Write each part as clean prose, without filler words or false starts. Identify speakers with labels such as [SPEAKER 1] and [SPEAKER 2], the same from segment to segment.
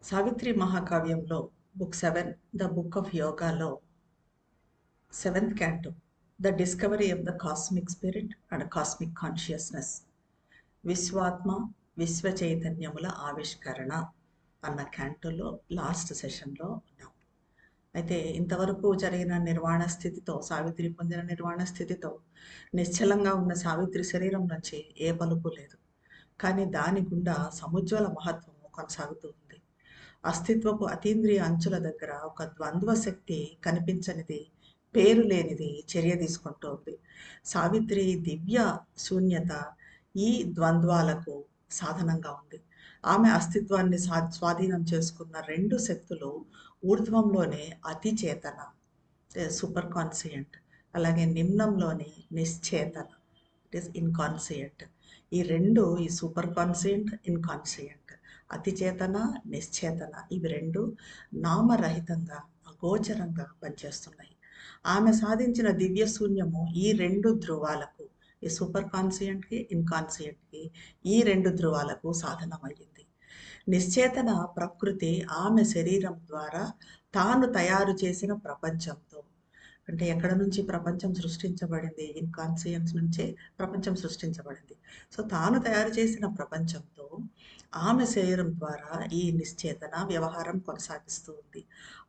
[SPEAKER 1] సావిత్రి మహాకావ్యంలో book 7 the book of యోగాలో 7th canto the discovery of the cosmic spirit and cosmic consciousness విశ్వాత్మ విశ్వ చైతన్యముల ఆవిష్కరణ అన్న క్యాంటోలో లాస్ట్ సెషన్లో ఉన్నాం. అయితే ఇంతవరకు జరిగిన నిర్వాణ స్థితితో సావిత్రి పొందిన నిర్వాణ స్థితితో నిశ్చలంగా ఉన్న సావిత్రి శరీరం నుంచి ఏ పలుకు లేదు. కానీ దాని గుండా సముజ్వల మహత్వము కొనసాగుతూ ఉంది. అస్తిత్వపు అతీంద్రియ అంచుల దగ్గర ఒక ద్వంద్వ శక్తి కనిపించనిది, పేరు లేనిది చర్య తీసుకుంటోంది. సావిత్రి దివ్య శూన్యత ఈ ద్వంద్వాలకు సాధనంగా ఉంది. ఆమె అస్తిత్వాన్ని స్వాధీనం చేసుకున్న రెండు శక్తులు ఊర్ధ్వంలోనే అతి చేతన, సూపర్ కాన్సియంట్, అలాగే నిమ్నంలోని నిశ్చేతన, ఇట్ ఈస్ ఇన్కాన్సియంట్. ఈ రెండు, ఈ సూపర్ కాన్సియంట్, ఇన్కాన్సియంట్, అతి చేతన, నిశ్చేతన, ఇవి రెండు నామరహితంగా అగోచరంగా పనిచేస్తున్నాయి. ఆమె సాధించిన దివ్య శూన్యము ఈ రెండు ధ్రువాలకు, ఈ సూపర్ కాన్సియంట్కి, ఇన్కాన్సియంట్కి, ఈ రెండు ధ్రువాలకు సాధనమయ్యింది. నిశ్చేతన ప్రకృతి ఆమె శరీరం ద్వారా తాను తయారు చేసిన ప్రపంచంతో, అంటే ఎక్కడ నుంచి ప్రపంచం సృష్టించబడింది? ఇన్కాన్సియన్స్ నుంచే ప్రపంచం సృష్టించబడింది. సో తాను తయారు చేసిన ప్రపంచంతో ఆమె శరీరం ద్వారా ఈ నిశ్చేతన వ్యవహారం కొనసాగిస్తూ ఉంది.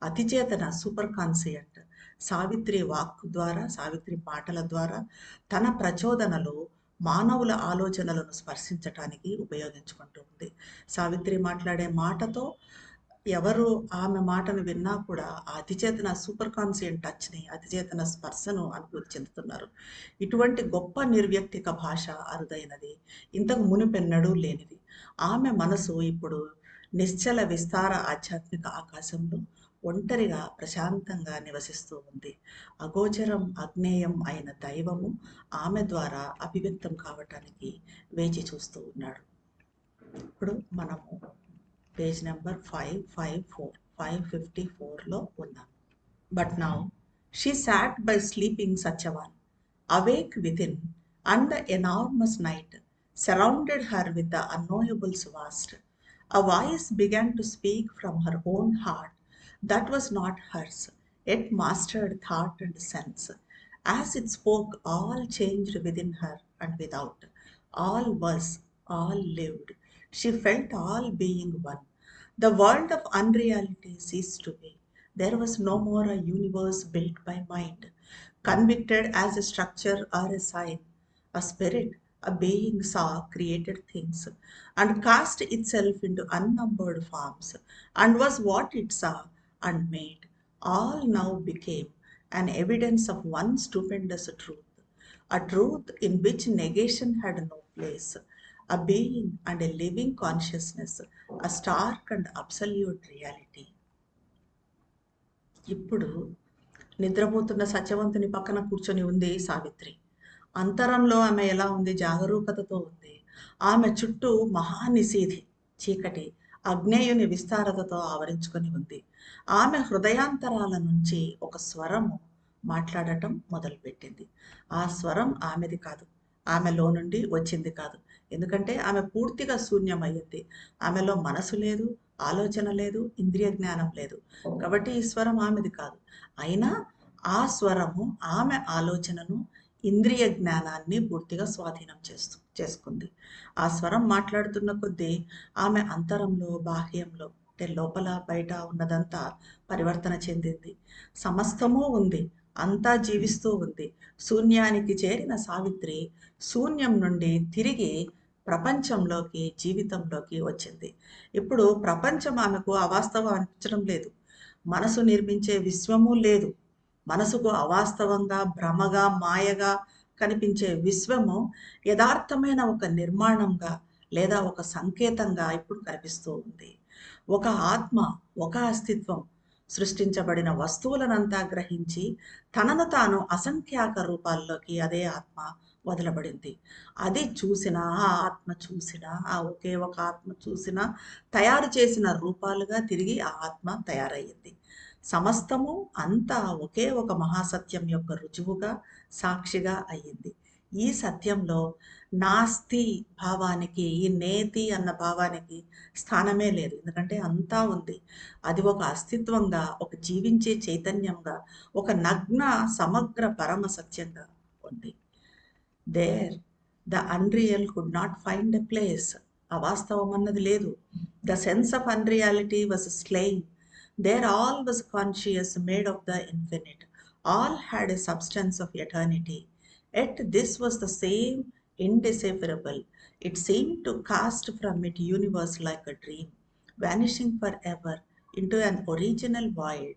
[SPEAKER 1] అతిచేతన సూపర్ కాన్సియంట్ సావిత్రి వాక్కు ద్వారా, సావిత్రి మాటల ద్వారా తన ప్రచోదనలు మానవుల ఆలోచనలను స్పర్శించటానికి ఉపయోగించుకుంటూ ఉంది. సావిత్రి మాట్లాడే మాటతో ఎవరు ఆమె మాటను విన్నా కూడా ఆ అతిచేతన సూపర్ కాన్సియంట్ టచ్ని, అతిచేతన స్పర్శను అనుభూతి చెందుతున్నారు. ఇటువంటి గొప్ప నిర్వ్యక్తిక భాష అరుదైనది, ఇంతకు మునుపెన్నడూ లేనిది. ఆమె మనసు ఇప్పుడు నిశ్చల విస్తార ఆధ్యాత్మిక ఆకాశంలో ఒంటరిగా ప్రశాంతంగా నివసిస్తూ ఉంది. అగోచరం అజ్ఞేయం అయిన దైవము ఆమె ద్వారా అభివ్యక్తం కావటానికి వేచి చూస్తూ ఉన్నాడు. ఇప్పుడు మనము పేజ్ నెంబర్ 554లో ఉన్నాం. But now she sat by sleeping such a one, awake within, and the enormous night surrounded her with the unknowables vast. A voice began to speak from her own heart that was not hers, yet mastered thought and sense. As it spoke, all changed within her and without. All was, all lived. She felt all being one. The world of unreality ceased to be. There was no more a universe built by mind, convicted as a structure or a sign. A spirit, a being saw created things and cast itself into unnumbered forms, and was what it saw and made. All now became an evidence of one stupendous truth, a truth in which negation had no place, a being and a living consciousness, a stark and absolute reality. ఇప్పుడు నిద్రపోతున్న సత్యవంతుని పక్కన కూర్చొని ఉంది సావిత్రి. అంతరంలో ఆమె ఎలా ఉంది? జాగరూకతతో ఉంది. ఆమె చుట్టూ మహానిశీధి చీకటి అగ్నేయుని విస్తారతతో ఆవరించుకొని ఉంది. ఆమె హృదయాంతరాల నుంచి ఒక స్వరము మాట్లాడటం మొదలుపెట్టింది. ఆ స్వరం ఆమెది కాదు, ఆమెలో నుండి వచ్చింది కాదు. ఎందుకంటే ఆమె పూర్తిగా శూన్యమయ్యింది. ఆమెలో మనసు లేదు, ఆలోచన లేదు, ఇంద్రియ జ్ఞానం లేదు. కాబట్టి ఈ స్వరం ఆమెది కాదు. అయినా ఆ స్వరము ఆమె ఆలోచనను, ఇంద్రియ జ్ఞానాన్ని పూర్తిగా స్వాధీనం చేసుకుంది. ఆ స్వరం మాట్లాడుతున్న కొద్దీ ఆమె అంతరంలో, బాహ్యంలో, అంటే లోపల బయట ఉన్నదంతా పరివర్తన చెందింది. సమస్తము ఉంది, అంతా జీవిస్తూ ఉంది. శూన్యానికి చేరిన సావిత్రి శూన్యం నుండి తిరిగి ప్రపంచంలోకి, జీవితంలోకి వచ్చింది. ఇప్పుడు ప్రపంచం ఆమెకు అవాస్తవం అనిపించడం లేదు. మనసు నిర్మించే విశ్వము లేదు. మనసుకు అవాస్తవంగా, భ్రమగా, మాయగా కనిపించే విశ్వము యథార్థమైన ఒక నిర్మాణంగా లేదా ఒక సంకేతంగా ఇప్పుడు కనిపిస్తూ ఉంది. ఒక ఆత్మ, ఒక అస్తిత్వం సృష్టించబడిన వస్తువులనంతా గ్రహించి తనను తాను అసంఖ్యాక రూపాల్లోకి అదే ఆత్మ వదలబడింది. అది చూసిన ఆ ఆత్మ చూసిన, ఆ ఒకే ఒక ఆత్మ చూసిన, తయారు చేసిన రూపాలుగా తిరిగి ఆ ఆత్మ తయారయ్యింది. సమస్తము అంతా ఒకే ఒక మహాసత్యం యొక్క రుజువుగా, సాక్షిగా అయ్యింది. ఈ సత్యంలో నాస్తి భావానికి, ఈ నేతి అన్న భావానికి స్థానమే లేదు. ఎందుకంటే అంతా ఉంది. అది ఒక అస్తిత్వంగా, ఒక జీవించే చైతన్యంగా, ఒక నగ్న సమగ్ర పరమ సత్యంగా ఉంది. There the unreal could not find a place. అవాస్తవం అన్నది లేదు. The sense of unreality was slain. There all was conscious, made of the infinite. All had a substance of eternity. Yet this was the same indecipherable. It seemed to cast from it universe like a dream, vanishing forever into an original void.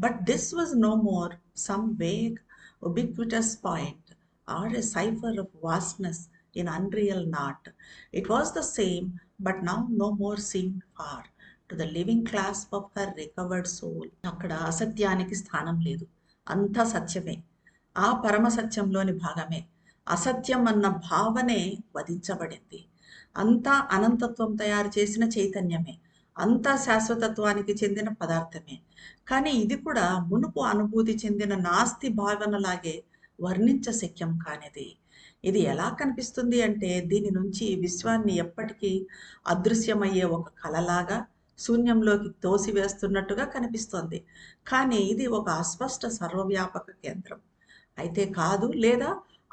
[SPEAKER 1] But this was no more some vague, ubiquitous point or a cipher of vastness in unreal naught. It was the same, but now no more seemed far to the living clasp of her recovered soul. అక్కడ అసత్యానికి స్థానం లేదు, అంతా సత్యమే. ఆ పరమ సత్యంలోని భాగమే. అసత్యం అన్న భావనే వధించబడింది. అంతా అనంతత్వం తయారు చేసిన చైతన్యమే, అంతా శాశ్వతత్వానికి చెందిన పదార్థమే. కానీ ఇది కూడా మునుపు అనుభూతి చెందిన నాస్తి భావనలాగే వర్ణించశక్యం కానిది. ఇది ఎలా కనిపిస్తుంది అంటే, దీని నుంచి విశ్వాన్ని ఎప్పటికీ అదృశ్యమయ్యే ఒక కలలాగా శూన్యంలోకి తోసివేస్తున్నట్టుగా కనిపిస్తోంది. కానీ ఇది ఒక అస్పష్ట సర్వవ్యాపక కేంద్రం అయితే కాదు, లేదా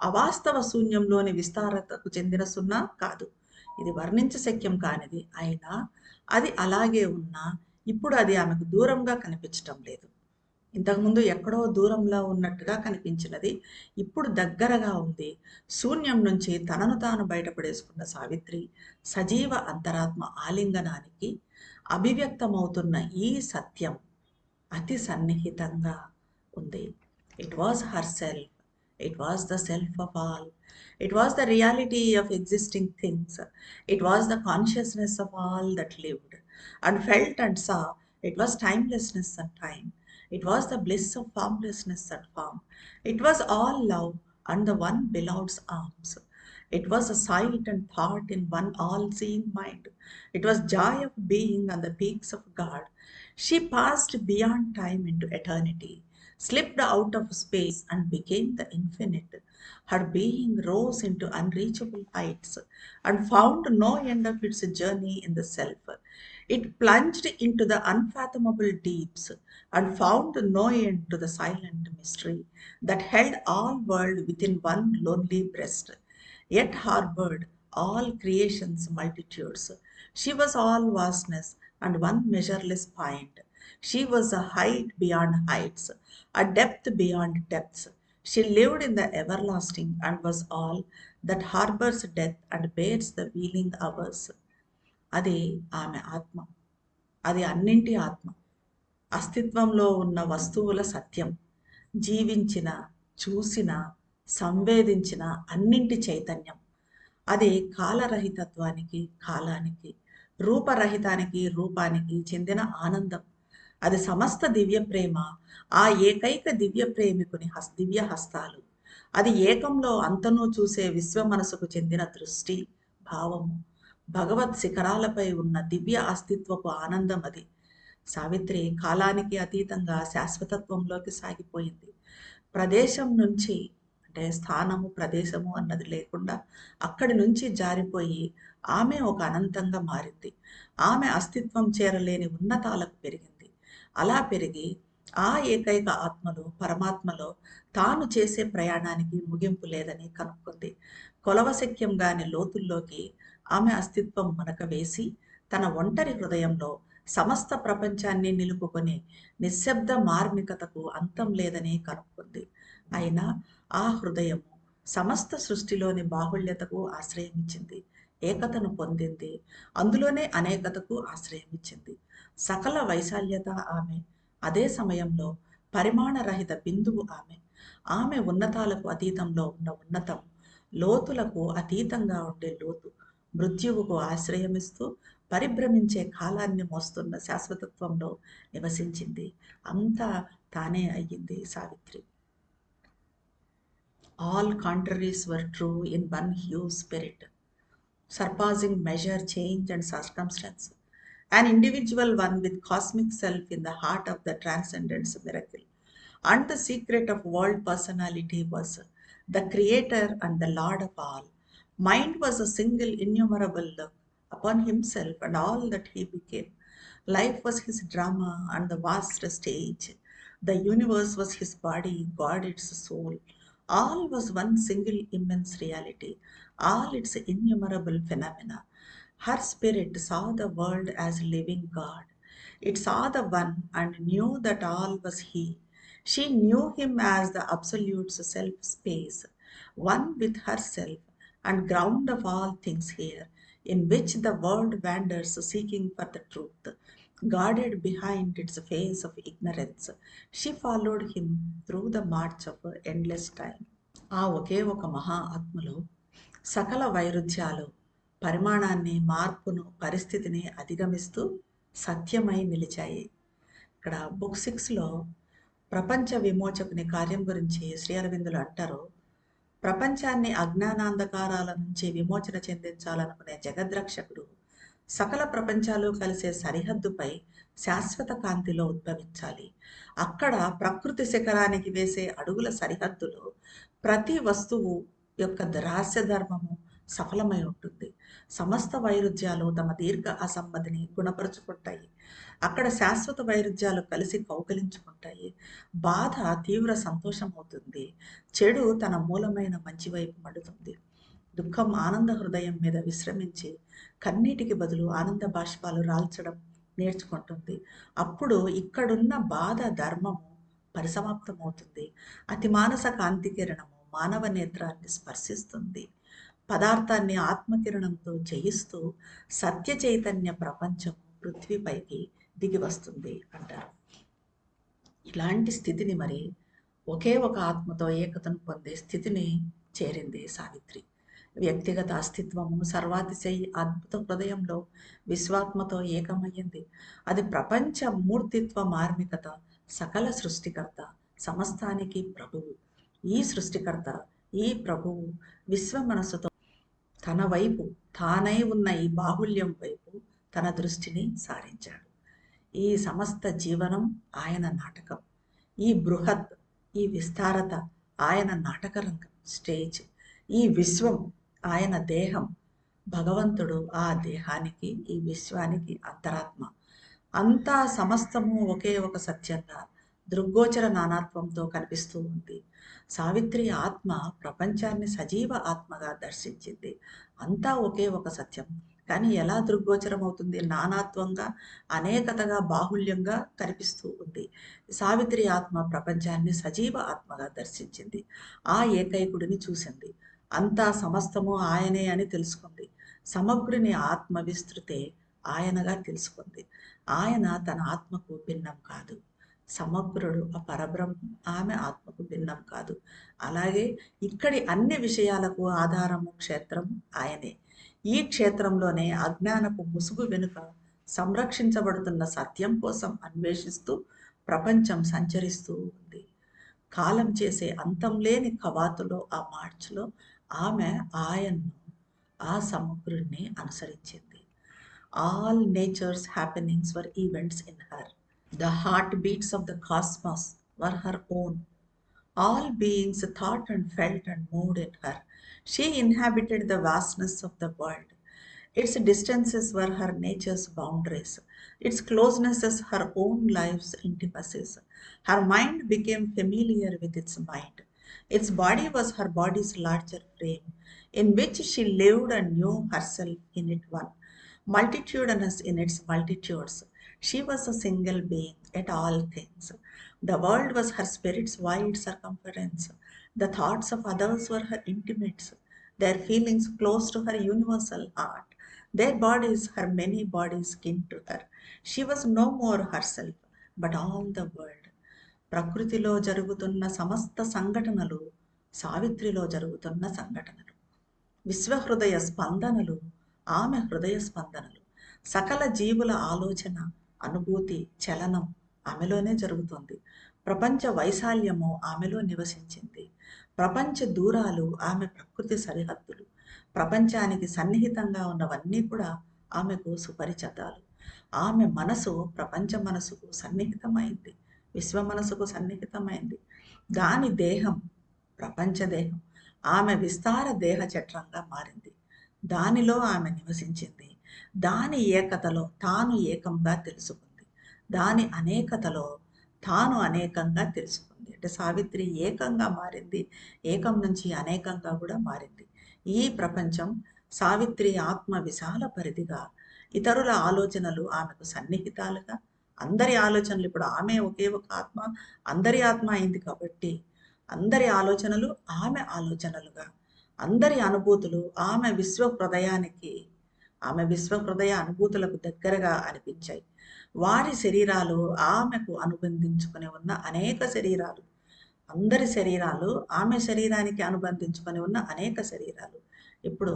[SPEAKER 1] అవాస్తవ శూన్యంలోని విస్తారతకు చెందిన సున్నా కాదు. ఇది వర్ణించశక్యం కానిది. అయినా అది అలాగే ఉన్నా ఇప్పుడు అది ఆమెకు దూరంగా కనిపించటం లేదు. ఇంతకుముందు ఎక్కడో దూరంలో ఉన్నట్టుగా కనిపించినది ఇప్పుడు దగ్గరగా ఉంది. శూన్యం నుంచి తనను తాను బయటపడేసుకున్న సావిత్రి సజీవ అంతరాత్మ ఆలింగనానికి అభివ్యక్తమవుతున్న ఈ సత్యం అతి సన్నిహితంగా ఉంది. It was herself. It was the self of all. It was the reality of existing things. It was the consciousness of all that lived and felt and saw. It was timelessness and time. It was the bliss of formlessness and form. It was all love and the one beloved's arms. It was a sight and thought in one all-seeing mind. It was joy of being on the peaks of God. She passed beyond time into eternity, slipped out of space and became the infinite. Her being rose into unreachable heights and found no end of its journey in the self. It plunged into the unfathomable deeps and found no end to the silent mystery that held all world within one lonely breast, yet harbored all creation's multitudes. She was all vastness and one measureless point. She was a height beyond heights, a depth beyond depths. She lived in the everlasting and was all that harbors death and bears the wheeling hours. అది ఆమె ఆత్మ. అది అన్నింటి ఆత్మ. అస్తిత్వంలో ఉన్న వస్తువుల సత్యం. జీవించిన, చూసిన, సంవేదించిన అన్నింటి చైతన్యం. అది కాలరహితత్వానికి, కాలానికి, రూపరహితానికి, రూపానికి చెందిన ఆనందం. అది సమస్త దివ్య ప్రేమ, ఆ ఏకైక దివ్య ప్రేమికుని దివ్య హస్తాలు. అది ఏకంలో అంతను చూసే విశ్వ మనసుకు చెందిన దృష్టి, భావము. భగవత్ శిఖరాలపై ఉన్న దివ్య అస్తిత్వపు ఆనందం అది. సావిత్రి కాలానికి అతీతంగా శాశ్వతత్వంలోకి సాగిపోయింది. ప్రదేశం నుంచి, అంటే స్థానము ప్రదేశము అన్నది లేకుండా అక్కడి నుంచి జారిపోయి ఆమె ఒక అనంతంగా మారింది. ఆమె అస్తిత్వం చేరలేని ఉన్నతాలకు పెరిగింది. అలా పెరిగి ఆ ఏకైక ఆత్మలో, పరమాత్మలో తాను చేసే ప్రయాణానికి ముగింపు లేదని కనుక్కుంది. కొలవశక్యంగాని లోతుల్లోకి ఆమె అస్తిత్వం మునక వేసి తన ఒంటరి హృదయంలో సమస్త ప్రపంచాన్ని నిలుపుకొని నిశ్శబ్ద మార్మికతకు అంతం లేదని కనుక్కుంది. అయినా ఆ హృదయము సమస్త సృష్టిలోని బాహుళ్యతకు ఆశ్రయమిచ్చింది, ఏకతను పొందింది, అందులోనే అనేకతకు ఆశ్రయమిచ్చింది. సకల వైశాల్యత ఆమె. అదే సమయంలో పరిమాణరహిత బిందువు ఆమె. ఆమె ఉన్నతాలకు అతీతంలో ఉన్న ఉన్నతం, లోతులకు అతీతంగా ఉండే లోతు, మృత్యువుకు ఆశ్రయమిస్తూ పరిభ్రమించే కాలాన్ని మోస్తున్న శాశ్వతత్వంలో నివసించింది. అంతా తానే అయ్యింది Savitri. All contraries were true in one huge spirit, surpassing measure, change, and circumstance. An individual one with cosmic self in the heart of the transcendence miracle. And the secret of world personality was the creator and the lord of all. Mind was a single innumerable look upon himself and all that he became. Life was his drama and the vast stage. The universe was his body, God its soul. All was one single immense reality, all its innumerable phenomena. Her spirit saw the world as living God. It saw the One and knew that all was He. She knew Him as the absolute self space, one with herself and ground of all things here, in which the world wanders seeking for the truth. Guarded behind its face of ignorance, she followed him through the march of endless time. ఆ ఒకే ఒక మహా ఆత్మలో సకల వైరుధ్యాలు పరిమాణాన్ని, మార్పును, పరిస్థితిని అధిగమిస్తూ సత్యమై నిలిచాయి. ఇక్కడ బుక్ 6లో ప్రపంచ విమోచకుని కార్యం గురించి శ్రీ అరవిందులు అంటారు, ప్రపంచాన్ని అజ్ఞానాంధకారాల నుంచి విమోచన చెందించాలనుకునే జగద్రక్షకుడు సకల ప్రపంచాలు కలిసే సరిహద్దుపై శాశ్వత కాంతిలో ఉద్భవించాలి. అక్కడ ప్రకృతి శిఖరానికి వేసే అడుగుల సరిహద్దులో ప్రతి వస్తువు యొక్క రహస్య ధర్మము సఫలమై ఉంటుంది. సమస్త వైరుధ్యాలు తమ దీర్ఘ అసమ్మతిని గుణపరుచుకుంటాయి. అక్కడ శాశ్వత వైరుధ్యాలు కలిసి కౌకలించుకుంటాయి. బాధ తీవ్ర సంతోషం అవుతుంది. చెడు తన మూలమైన మంచి వైపు మడుతుంది. దుఃఖం ఆనంద హృదయం మీద విశ్రమించి కన్నీటికి బదులు ఆనంద బాష్పాలు రాల్చడం నేర్చుకుంటుంది. అప్పుడు ఇక్కడున్న బాధ ధర్మము పరిసమాప్తమవుతుంది. అతి మానస కాంతి కిరణము మానవ నేత్రాన్ని స్పర్శిస్తుంది. పదార్థాన్ని ఆత్మకిరణంతో జయిస్తూ సత్య చైతన్య ప్రపంచం పృథ్వీపైకి దిగి వస్తుంది అంటారు. ఇలాంటి స్థితిని మరి ఒకే ఒక ఆత్మతో ఏకతను పొందే స్థితిని చేరింది సావిత్రి. వ్యక్తిగత అస్తిత్వము సర్వాతిశయి అద్భుత హృదయంలో విశ్వాత్మతో ఏకమయ్యింది. అది ప్రపంచ మూర్తిత్వ మార్మికత, సకల సృష్టికర్త, సమస్తానికి ప్రభువు. ఈ సృష్టికర్త, ఈ ప్రభువు విశ్వ మనస్సుతో తన వైపు, తానై ఉన్న ఈ బాహుల్యం వైపు తన దృష్టిని సారించాడు. ఈ సమస్త జీవనం ఆయన నాటకం. ఈ బృహత్, ఈ విస్తారత ఆయన నాటకరంగం, స్టేజ్. ఈ విశ్వం ఆయన దేహం. భగవంతుడు ఆ దేహానికి, ఈ విశ్వానికి అంతరాత్మ. అంతా సమస్తము ఒకే ఒక సత్యంగా దృగ్గోచర నానాత్వంతో కనిపిస్తూ ఉంది. సావిత్రి ఆత్మ ప్రపంచాన్ని సజీవ ఆత్మగా దర్శించింది. అంతా ఒకే ఒక సత్యం, కానీ ఎలా దృగ్గోచరం అవుతుంది? నానాత్వంగా, అనేకతగా, బాహుల్యంగా కనిపిస్తూ ఉంది. సావిత్రి ఆత్మ ప్రపంచాన్ని సజీవ ఆత్మగా దర్శించింది. ఆ ఏకైకుడిని చూసింది. అంతా సమస్తము ఆయనే అని తెలుసుకుంది. సమగ్రుని ఆత్మ విస్తృతే ఆయనగా తెలుసుకుంది. ఆయన తన ఆత్మకు భిన్నం కాదు. సమగ్రుడు ఆ పరబ్రహ్మం, ఆమె ఆత్మకు భిన్నం కాదు. అలాగే ఇక్కడి అన్ని విషయాలకు ఆధారము, క్షేత్రము ఆయనే. ఈ క్షేత్రంలోనే అజ్ఞానపు ముసుగు వెనుక సంరక్షించబడుతున్న సత్యం కోసం అన్వేషిస్తూ ప్రపంచం సంచరిస్తూ ఉంది. కాలం చేసే అంతం లేని కవాతులో, ఆ మార్చ్లో ఆమె ఆయన్ను, ఆ సమగ్రుణ్ణి అనుసరించింది. All nature's happenings were events in her. The heartbeats of the cosmos were her own. All beings thought and felt and moved in her. She inhabited the vastness of the world. Its distances were her nature's boundaries. Its closenesses her own life's intimacies. Her mind became familiar with its mind. Its body was her body's larger frame, in which she lived and knew herself in it one, multitudinous in its multitudes. She was a single being at all things. The world was her spirit's wide circumference. The thoughts of others were her intimates, their feelings close to her universal heart, their bodies her many bodies kin to her. She was no more herself, but all the world. ప్రకృతిలో జరుగుతున్న సమస్త సంఘటనలు సావిత్రిలో జరుగుతున్న సంఘటనలు. విశ్వహృదయ స్పందనలు ఆమె హృదయ స్పందనలు. సకల జీవుల ఆలోచన, అనుభూతి, చలనం ఆమెలోనే జరుగుతుంది. ప్రపంచ వైశాల్యము ఆమెలో నివసించింది. ప్రపంచ దూరాలు ఆమె ప్రకృతి సరిహద్దులు. ప్రపంచానికి సన్నిహితంగా ఉన్నవన్నీ కూడా ఆమెకు సుపరిచితాలు. ఆమె మనసు ప్రపంచ మనసుకు సన్నిహితమైంది, విశ్వ మనసుకు సన్నిహితమైంది. దాని దేహం ప్రపంచ దేహం ఆమె విస్తార దేహ చట్రంగా మారింది. దానిలో ఆమె నివసించింది. దాని ఏకతలో తాను ఏకంగా తెలుసుకుంది. దాని అనేకతలో తాను అనేకంగా తెలుసుకుంది. అంటే సావిత్రి ఏకంగా మారింది. ఏకం నుంచి అనేకంగా కూడా మారింది. ఈ ప్రపంచం సావిత్రి ఆత్మ విశాల పరిధిగా, ఇతరుల ఆలోచనలు ఆమెకు సన్నిహితాలుగా, అందరి ఆలోచనలు ఇప్పుడు ఆమె ఒకే ఒక ఆత్మ, అందరి ఆత్మ అయింది కాబట్టి అందరి ఆలోచనలు ఆమె ఆలోచనలుగా, అందరి అనుభూతులు ఆమె విశ్వ హృదయ అనుభూతులకు దగ్గరగా అనిపించాయి. వారి శరీరాలు ఆమెకు అనుబంధించుకొని ఉన్న అనేక శరీరాలు, అందరి శరీరాలు ఆమె శరీరానికి అనుబంధించుకొని ఉన్న అనేక శరీరాలు. ఇప్పుడు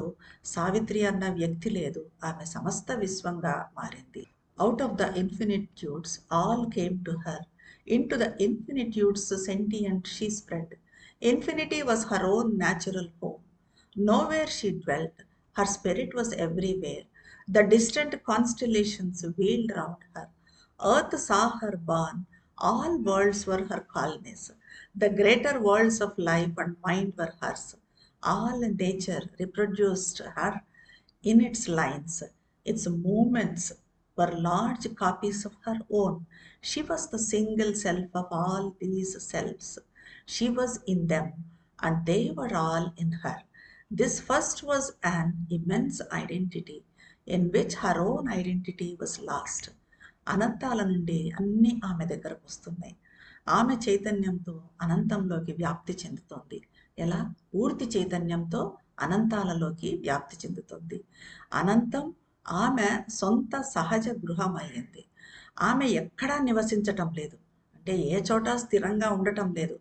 [SPEAKER 1] సావిత్రి అన్న వ్యక్తి లేదు, ఆమె సమస్త విశ్వంగా మారింది. Out of the infinitudes all came to her. Into the infinitudes sentient she spread. Infinity was her own natural home. Nowhere she dwelt, her spirit was everywhere. The distant constellations wheeled round her. Earth saw her born, all worlds were her colonies. The greater worlds of life and mind were hers. All nature reproduced her in its lines. Its movements were large copies of her own. She was the single self of all these selves. She was in them, and they were all in her. This first was an immense identity, in which her own identity was lost. అనంతాల నుండి అన్నీ ఆమె దగ్గరకు వస్తున్నాయి. ఆమె చైతన్యంతో అనంతంలోకి వ్యాప్తి చెందుతోంది. ఎలా? పూర్తి చైతన్యంతో అనంతాలలోకి వ్యాప్తి చెందుతుంది. అనంతం ఆమె సొంత సహజ గృహం అయ్యింది. ఆమె ఎక్కడా నివసించటం లేదు, అంటే ఏ చోట స్థిరంగా ఉండటం లేదు.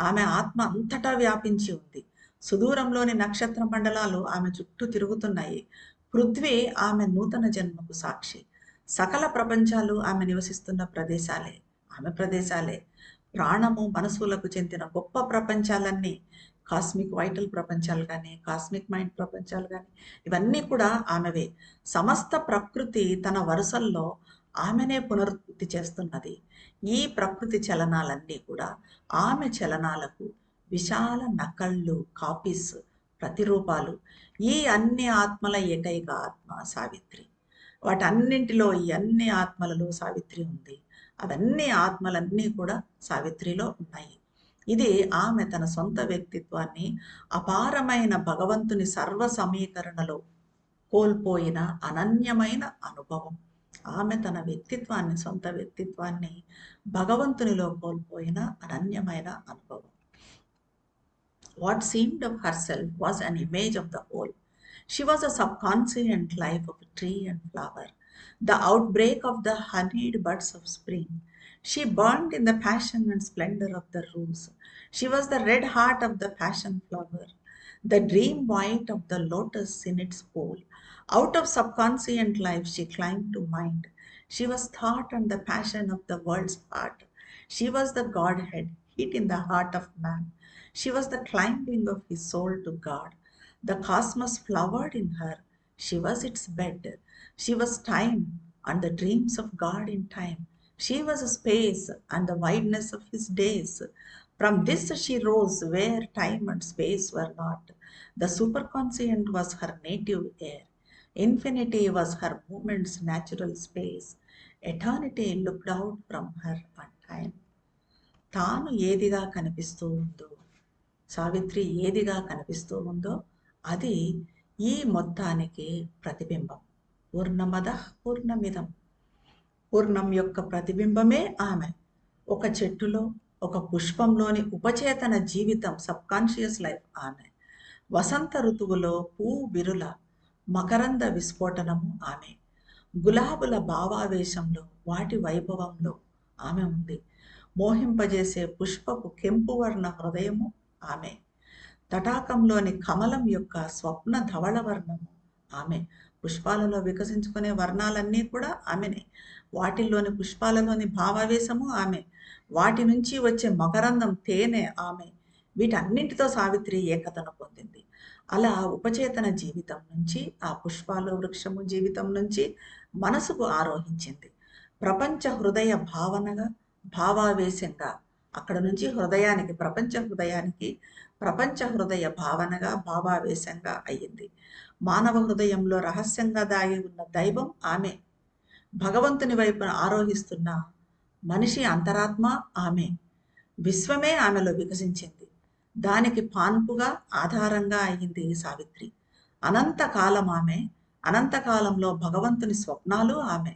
[SPEAKER 1] ఆమె ఆత్మ అంతటా వ్యాపించి ఉంది. సుదూరంలోని నక్షత్ర మండలాలు ఆమె చుట్టూ తిరుగుతున్నాయి. పృథ్వీ ఆమె నూతన జన్మకు సాక్షి. సకల ప్రపంచాలు ఆమె నివసిస్తున్న ప్రదేశాలే. ప్రాణము మనసులకు చెందిన గొప్ప ప్రపంచాలన్నీ, కాస్మిక్ వైటల్ ప్రపంచాలు కానీ, కాస్మిక్ మైండ్ ప్రపంచాలు కానీ, ఇవన్నీ కూడా ఆమెవే. సమస్త ప్రకృతి తన వరుసల్లో ఆమెనే పునరుత్పత్తి చేస్తున్నది. ఈ ప్రకృతి చలనాలన్నీ కూడా ఆమె చలనాలకు విశాల నకళ్ళు, కాపీస్, ప్రతిరూపాలు. ఈ అన్ని ఆత్మల ఏకైక ఆత్మ సావిత్రి. వాటన్నింటిలో, ఈ అన్ని ఆత్మలలో సావిత్రి ఉంది. అవన్నీ ఆత్మలన్నీ కూడా సావిత్రిలో ఉన్నాయి. ఇది ఆమె తన సొంత వ్యక్తిత్వాన్ని అపారమైన భగవంతుని సర్వ సమీకరణలో కోల్పోయిన అనన్యమైన అనుభవం. ఆమె తన వ్యక్తిత్వాన్ని, సొంత వ్యక్తిత్వాన్ని భగవంతునిలో కోల్పోయిన అనన్యమైన అనుభవం. What seemed of herself was an image of the whole. She was a subconscient life of a tree and flower, the outbreak of the honeyed buds of spring. She burned in the passion and splendor of the rose. She was the red heart of the passion flower, the dream white of the lotus in its bowl. Out of subconscient life she climbed to mind. She was thought and the passion of the world's heart. She was the Godhead hid in the heart of man. She was the climbing of his soul to God. The cosmos flowered in her. She was its bed. She was time and the dreams of God in time. She was space and the wideness of his days. From this she rose where time and space were not. The superconscient was her native air. Infinity was her movement's natural space. Eternity looked out from her on time. తాను ఏదిగా కనిపిస్తూ ఉందో, సావిత్రి ఏదిగా కనిపిస్తూ ఉందో అది ఈ మొత్తానికి ప్రతిబింబం. పూర్ణమద పూర్ణమిదం. పూర్ణం యొక్క ప్రతిబింబమే ఆమె. ఒక చెట్టులో, ఒక పుష్పంలోని ఉపచేతన జీవితం, సబ్కాన్షియస్ లైఫ్ ఆమె. వసంత ఋతువులో పువ్వు విరుల మకరంద విస్ఫోటనము ఆమె. గులాబుల భావావేశంలో, వాటి వైభవంలో ఆమె ఉంది. మోహింపజేసే పుష్పపు కెంపు వర్ణ హృదయము ఆమె. తటాకంలోని కమలం యొక్క స్వప్న ధవళ వర్ణము ఆమె. పుష్పాలలో వికసించుకునే వర్ణాలన్నీ కూడా ఆమెనే. వాటిల్లోని పుష్పాలలోని భావావేశము ఆమె. వాటి నుంచి వచ్చే మకరందం, తేనె ఆమె. వీటన్నింటితో సావిత్రి ఏకతను పొందింది. అలా ఉపచేతన జీవితం నుంచి, ఆ పుష్పాలు వృక్షము జీవితం నుంచి మనసుకు ఆరోహించింది. ప్రపంచ హృదయ భావనగా, భావావేశంగా అక్కడ నుంచి హృదయానికి, ప్రపంచ హృదయ భావనగా, భావావేశంగా అయ్యింది. మానవ హృదయంలో రహస్యంగా దాగి ఉన్న దైవం ఆమె. భగవంతుని వైపున ఆరోహిస్తున్న మనిషి అంతరాత్మ ఆమె. విశ్వమే ఆమెలో వికసించింది. దానికి పాన్పుగా, ఆధారంగా అయ్యింది సావిత్రి. అనంతకాలం ఆమె, అనంతకాలంలో భగవంతుని స్వప్నాలు ఆమె.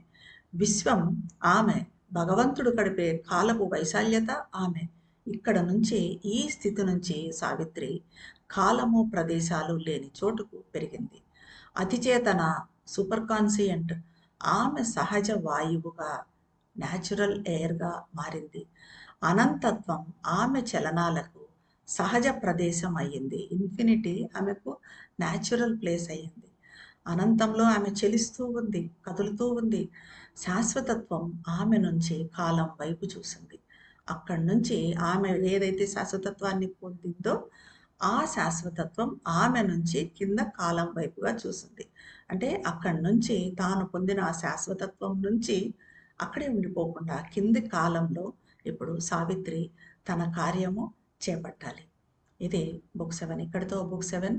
[SPEAKER 1] విశ్వం ఆమె, భగవంతుడు గడిపే కాలపు వైశాల్యత ఆమె. ఇక్కడ నుంచి, ఈ స్థితి నుంచి సావిత్రి కాలము ప్రదేశాలు లేని చోటుకు పెరిగింది. అతిచేతన, సూపర్ కాన్సియంట్ ఆమె సహజ వాయువుగా, న్యాచురల్ ఎయిర్గా మారింది. అనంతత్వం ఆమె చలనాలకు సహజ ప్రదేశం అయ్యింది. ఇన్ఫినిటీ ఆమెకు న్యాచురల్ ప్లేస్ అయ్యింది. అనంతంలో ఆమె చెలిస్తూ ఉంది, కదులుతూ ఉంది. శాశ్వతత్వం ఆమె నుంచి కాలం వైపు చూసింది. అక్కడి నుంచి ఆమె ఏదైతే శాశ్వతత్వాన్ని పొందిందో ఆ శాశ్వతత్వం ఆమె నుంచి కింద కాలం వైపుగా చూసింది. అంటే అక్కడి నుంచి తాను పొందిన ఆ శాశ్వతత్వం నుంచి అక్కడే ఉండిపోకుండా కింది కాలంలో ఇప్పుడు సావిత్రి తన కార్యము చేపట్టాలి. ఇది బుక్ 7. ఇక్కడితో book 7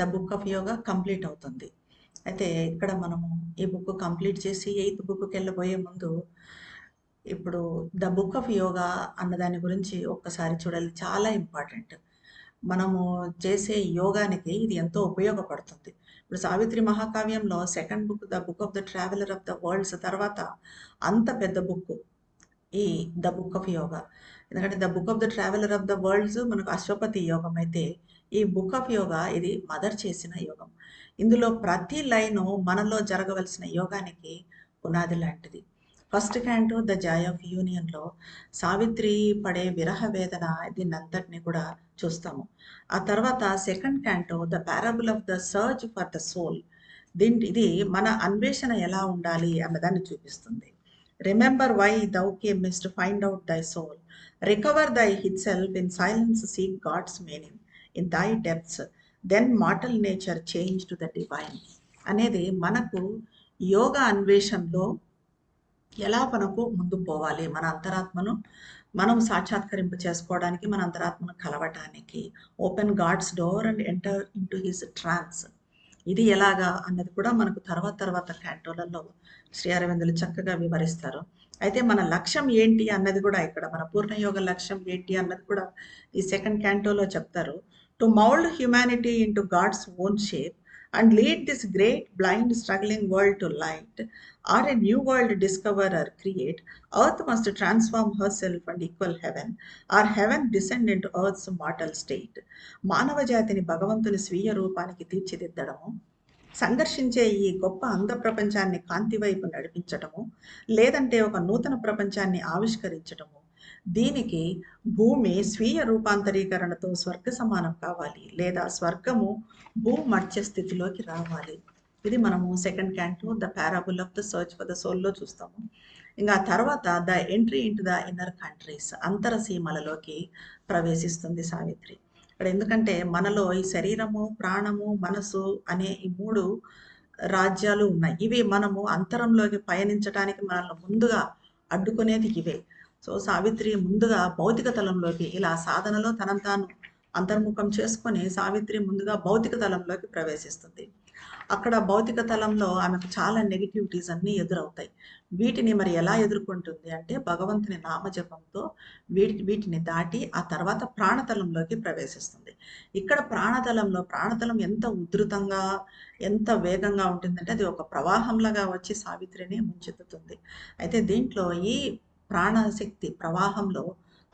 [SPEAKER 1] the book of yoga complete అవుతుంది. అయితే ఇక్కడ మనము ఈ బుక్ కంప్లీట్ చేసి 8th బుక్కి వెళ్ళబోయే ముందు ఇప్పుడు ద బుక్ ఆఫ్ యోగా అన్న దాని గురించి ఒక్కసారి చూడాలి. చాలా ఇంపార్టెంట్. మనము చేసే యోగానికి ఇది ఎంతో ఉపయోగపడుతుంది. ఇప్పుడు సావిత్రి మహాకావ్యంలో second book the book of the traveller of the worlds తర్వాత అంత పెద్ద బుక్ ఈ ద బుక్ ఆఫ్ యోగా. ఎందుకంటే the book of the traveller of the worlds మనకు అశ్వపతి యోగం అయితే, ఈ బుక్ ఆఫ్ యోగా ఇది మదర్ చేసిన యోగం. ఇందులో ప్రతి లైను మనలో జరగవలసిన యోగానికి పునాది లాంటిది. First canto the Joy of యూనియన్లో సావిత్రి పడే విరహ వేదన దీన్నంతటిని కూడా చూస్తాము. ఆ తర్వాత second canto the parable of the search for the soul, ఇది మన అన్వేషణ ఎలా ఉండాలి అన్నదాన్ని చూపిస్తుంది. Remember why thou camest to find out thy soul. Recover thy itself in silence, seek God's meaning in thy depths. Then mortal nature change to the divine. అనేది మనకు యోగా అన్వేషణలో ఎలా మనకు ముందు పోవాలి, మన అంతరాత్మను మనం సాక్షాత్కరింప చేసుకోవడానికి, మన అంతరాత్మను కలవటానికి. Open God's door and enter into his trance. ఇది ఎలాగా అన్నది కూడా మనకు తర్వాత క్యాంటోలలో శ్రీ అరవిందులు చక్కగా వివరిస్తారు. అయితే మన లక్ష్యం ఏంటి అన్నది కూడా ఇక్కడ, మన పూర్ణయోగ లక్ష్యం ఏంటి అన్నది కూడా ఈ సెకండ్ క్యాంటోలో చెప్తారు. To mould humanity into god's own shape and lead this great blind struggling world to light, or a new world discover or create. Earth must transform herself and equal heaven, or heaven descend into earth's mortal state. మానవ జాతిని భగవంతుని స్వీయ రూపానికి తీర్చిదిద్దడము, సంఘర్షించే ఈ గొప్ప అంధ ప్రపంచాన్ని కాంతి వైపు నడిపించటము, లేదంటే ఒక నూతన ప్రపంచాన్ని ఆవిష్కరించటము. దీనికి భూమి స్వీయ రూపాంతరీకరణతో స్వర్గ సమానం కావాలి, లేదా స్వర్గము భూమధ్య స్థితిలోకి రావాలి. ఇది మనము second canto the parable of the search for the సోల్లో చూస్తాము. ఇంకా తర్వాత the entry into the inner countries, అంతరసీమలలోకి ప్రవేశిస్తుంది సావిత్రి. ఇక్కడ ఎందుకంటే మనలో ఈ శరీరము, ప్రాణము, మనసు అనే ఈ 3 రాజ్యాలు ఉన్నాయి. ఇవి మనము అంతరంలోకి పయనించడానికి మనల్ని ముందుగా అడ్డుకునేది ఇవే. సో సావిత్రి ముందుగా భౌతిక తలంలోకి, ఇలా సాధనలో తనను తాను అంతర్ముఖం చేసుకొని సావిత్రి ముందుగా భౌతిక తలంలోకి ప్రవేశిస్తుంది. అక్కడ భౌతిక తలంలో ఆమెకు చాలా నెగిటివిటీస్ అన్నీ ఎదురవుతాయి. వీటిని మరి ఎలా ఎదుర్కొంటుంది అంటే భగవంతుని నామజపంతో వీటిని దాటి ఆ తర్వాత ప్రాణతలంలోకి ప్రవేశిస్తుంది. ఇక్కడ ప్రాణతలం ఎంత ఉధృతంగా, ఎంత వేగంగా ఉంటుందంటే అది ఒక ప్రవాహంలాగా వచ్చి సావిత్రిని ముంచెత్తుతుంది. అయితే దీంట్లో ఈ ప్రాణశక్తి ప్రవాహంలో,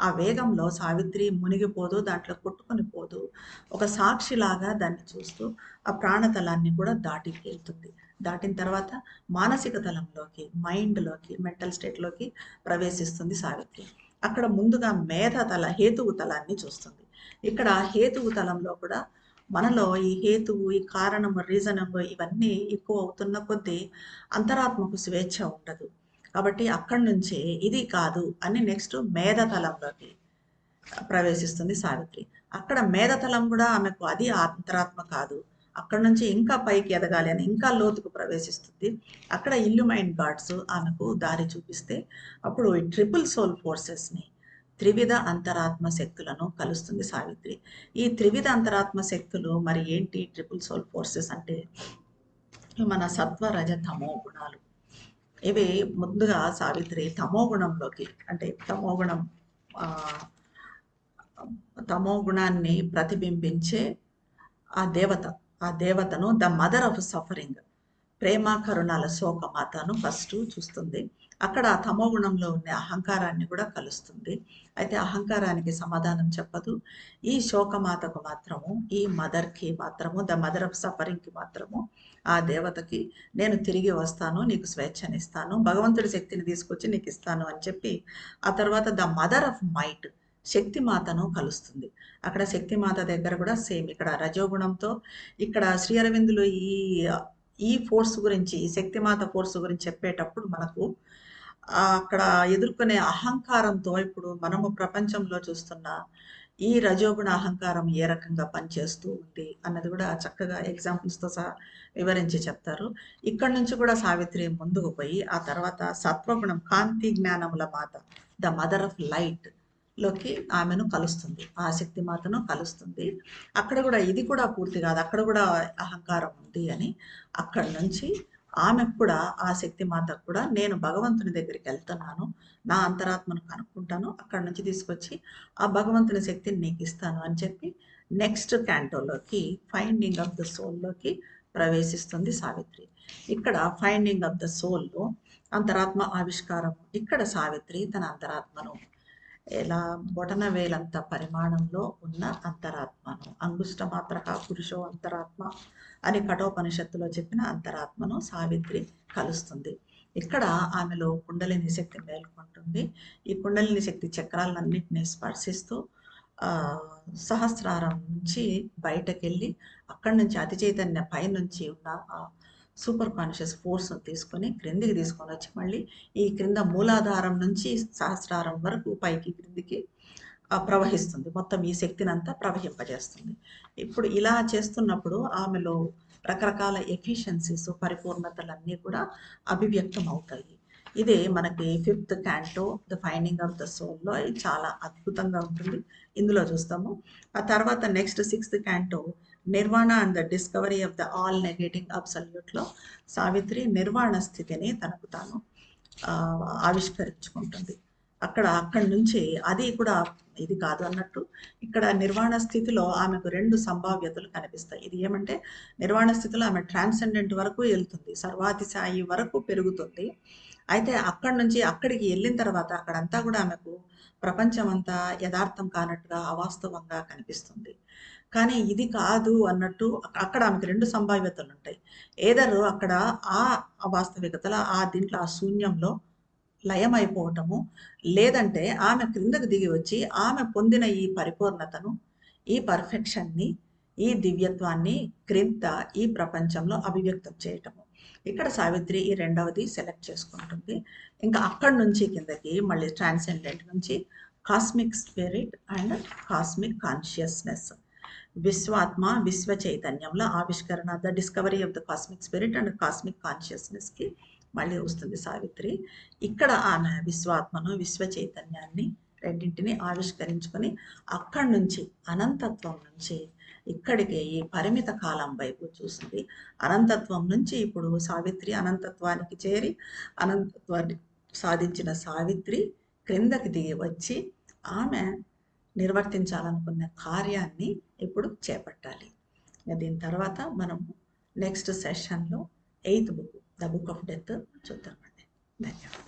[SPEAKER 1] ఆ వేగంలో సావిత్రి మునిగిపోదు, దాంట్లో కొట్టుకొని పోదు. ఒక సాక్షిలాగా దాన్ని చూస్తూ ఆ ప్రాణతలాన్ని కూడా దాటి వెళ్తుంది. దాటిన తర్వాత మానసిక తలంలోకి, మైండ్లోకి, మెంటల్ స్టేట్లోకి ప్రవేశిస్తుంది సావిత్రి. అక్కడ ముందుగా హేతువు తలాన్ని చూస్తుంది. ఇక్కడ హేతువు తలంలో కూడా మనలో ఈ హేతువు, ఈ కారణము, రీజనము ఇవన్నీ ఎక్కువ అవుతున్న కొద్దీ అంతరాత్మకు స్వేచ్ఛ ఉండదు. కాబట్టి అక్కడి నుంచి ఇది కాదు అని నెక్స్ట్ మేధతలంలోకి ప్రవేశిస్తుంది సావిత్రి. అక్కడ మేధతలం కూడా ఆమెకు అది అంతరాత్మ కాదు, అక్కడ నుంచి ఇంకా పైకి ఎదగాలి అని ఇంకా లోతుకు ప్రవేశిస్తుంది. అక్కడ ఇల్యూమైన్ గాడ్స్ ఆమెకు దారి చూపిస్తే అప్పుడు ఈ ట్రిపుల్ సోల్ ఫోర్సెస్ని త్రివిధ అంతరాత్మ శక్తులను కలుస్తుంది సావిత్రి. ఈ త్రివిధ అంతరాత్మ శక్తులు మరి ఏంటి? ట్రిపుల్ సోల్ ఫోర్సెస్ అంటే మన సత్వ రజ తమో గుణాలు. ఇవి ముందుగా సావిత్రి తమో గుణంలోకి, అంటే తమో గుణాన్ని ప్రతిబింబించే ఆ దేవతను ద మదర్ ఆఫ్ సఫరింగ్, ప్రేమ కరుణాల శోకమాతను ఫస్ట్ చూస్తుంది. అక్కడ తమో గుణంలో ఉన్న అహంకారాన్ని కూడా కలుస్తుంది. అయితే అహంకారానికి సమాధానం చెప్పదు. ఈ శోకమాతకు మాత్రము, ఈ మదర్కి మాత్రము, ద మదర్ ఆఫ్ సఫరింగ్కి మాత్రము ఆ దేవతకి నేను తిరిగి వస్తాను, నీకు స్వేచ్ఛనిస్తాను, భగవంతుడి శక్తిని తీసుకొచ్చి నీకు ఇస్తాను అని చెప్పి ఆ తర్వాత ద మదర్ ఆఫ్ మైట్ శక్తిమాతను కలుస్తుంది. అక్కడ శక్తిమాత దగ్గర కూడా సేమ్, ఇక్కడ రజోగుణంతో, ఇక్కడ శ్రీ అరవిందులు ఈ ఫోర్స్ గురించి, ఈ శక్తిమాత ఫోర్స్ గురించి చెప్పేటప్పుడు మనకు అక్కడ ఎదుర్కొనే అహంకారంతో, ఇప్పుడు మనము ప్రపంచంలో చూస్తున్న ఈ రజోగుణ అహంకారం ఏ రకంగా పనిచేస్తూ ఉంది అన్నది కూడా చక్కగా ఎగ్జాంపుల్స్తో సహా వివరించి చెప్తారు. ఇక్కడ నుంచి కూడా సావిత్రి ముందుకు పోయి ఆ తర్వాత సత్వగుణం, కాంతి జ్ఞానముల మాత, ద మదర్ ఆఫ్ లైట్ లోకి ఆమెను కలుస్తుంది, ఆ శక్తి మాతను కలుస్తుంది. అక్కడ కూడా ఇది కూడా పూర్తి కాదు, అక్కడ కూడా అహంకారం ఉంది అని అక్కడి నుంచి ఆమెకు కూడా, ఆ శక్తి మాతకు కూడా నేను భగవంతుని దగ్గరికి వెళ్తున్నాను, నా అంతరాత్మను కనుక్కుంటాను, అక్కడి నుంచి తీసుకొచ్చి ఆ భగవంతుని శక్తిని నీకు ఇస్తాను అని చెప్పి నెక్స్ట్ క్యాంటోలోకి, ఫైండింగ్ ఆఫ్ ద సోల్లోకి ప్రవేశిస్తుంది సావిత్రి. ఇక్కడ ఫైండింగ్ ఆఫ్ ద సోల్లో అంతరాత్మ ఆవిష్కారం. ఇక్కడ సావిత్రి తన అంతరాత్మను ఎలా బొటన వేలంత పరిమాణంలో ఉన్న అంతరాత్మను, అంగుష్ట మాత్ర పురుషో అంతరాత్మ అని కఠోపనిషత్తులో చెప్పిన అంతరాత్మను సావిత్రి కలుస్తుంది. ఇక్కడ ఆమెలో కుండలిని శక్తి మేల్కొంటుంది. ఈ కుండలిని శక్తి చక్రాలన్నింటినీ స్పర్శిస్తూ సహస్రారం నుంచి బయటకెళ్ళి అక్కడి నుంచి అతి చైతన్య పైనుంచి ఉన్న సూపర్ కాన్షియస్ ఫోర్స్ను తీసుకొని క్రిందికి తీసుకొని వచ్చి మళ్ళీ ఈ క్రింద మూలాధారం నుంచి సహస్రారం వరకు పైకి క్రిందికి ప్రవహిస్తుంది. మొత్తం ఈ శక్తిని అంతా ప్రవహింపజేస్తుంది. ఇప్పుడు ఇలా చేస్తున్నప్పుడు ఆమెలో రకరకాల ఎఫిషియన్సీస్, పరిపూర్ణతలన్నీ కూడా అభివ్యక్తం అవుతాయి. ఇదే మనకి 5th canto the finding of the సోల్లో చాలా అద్భుతంగా ఉంటుంది, ఇందులో చూస్తాము. ఆ తర్వాత next 6th canto Nirvana and the discovery of the all negating అబ్సల్యూట్లో సావిత్రి నిర్వాణ స్థితిని తనకు తాను ఆవిష్కరించుకుంటుంది. అక్కడి నుంచి అది కూడా ఇది కాదు అన్నట్టు, ఇక్కడ నిర్వాణ స్థితిలో ఆమెకు 2 సంభావ్యతలు కనిపిస్తాయి. ఇది ఏమంటే, నిర్వాణ స్థితిలో ఆమె ట్రాన్సెండెంట్ వరకు వెళ్తుంది, సర్వాతిశాయి వరకు పెరుగుతుంది. అయితే అక్కడి నుంచి అక్కడికి వెళ్ళిన తర్వాత అక్కడంతా కూడా ఆమెకు ప్రపంచం అంతా యథార్థం కానట్టుగా, అవాస్తవంగా కనిపిస్తుంది. కానీ ఇది కాదు అన్నట్టు అక్కడ ఆమెకు 2 సంభావ్యతలు ఉంటాయి. ఏదరు అక్కడ ఆ అవాస్తవికతలో, ఆ దీంట్లో, ఆ శూన్యంలో లయమైపోవటము, లేదంటే ఆమె క్రిందకు దిగి వచ్చి ఆమె పొందిన ఈ పరిపూర్ణతను, ఈ పర్ఫెక్షన్ని, ఈ దివ్యత్వాన్ని క్రింద ఈ ప్రపంచంలో అభివ్యక్తం చేయటము. ఇక్కడ సావిత్రి ఈ రెండవది సెలెక్ట్ చేసుకుంటుంది. ఇంకా అక్కడి నుంచి కిందకి మళ్ళీ ట్రాన్సెండెంట్ నుంచి cosmic spirit and cosmic consciousness, విశ్వాత్మ, విశ్వ చైతన్యంలో ఆవిష్కరణ, the discovery of the cosmic spirit and cosmic కాన్షియస్నెస్కి మళ్ళీ వస్తుంది సావిత్రి. ఇక్కడ ఆమె విశ్వాత్మను, విశ్వ చైతన్యాన్ని రెండింటిని ఆవిష్కరించుకొని అక్కడి నుంచి అనంతత్వం నుంచి ఇక్కడికి ఈ పరిమిత కాలం వైపు చూస్తుంది. అనంతత్వం నుంచి ఇప్పుడు సావిత్రి అనంతత్వానికి చేరి అనంతత్వాన్ని సాధించిన సావిత్రి క్రిందకి దిగి వచ్చి ఆమె నిర్వర్తించాలనుకున్న కార్యాన్ని ఇప్పుడు చేపట్టాలి. దీని తర్వాత మనం నెక్స్ట్ సెషన్లో 8th book, the book of death చూద్దామండి. ధన్యవాదాలు.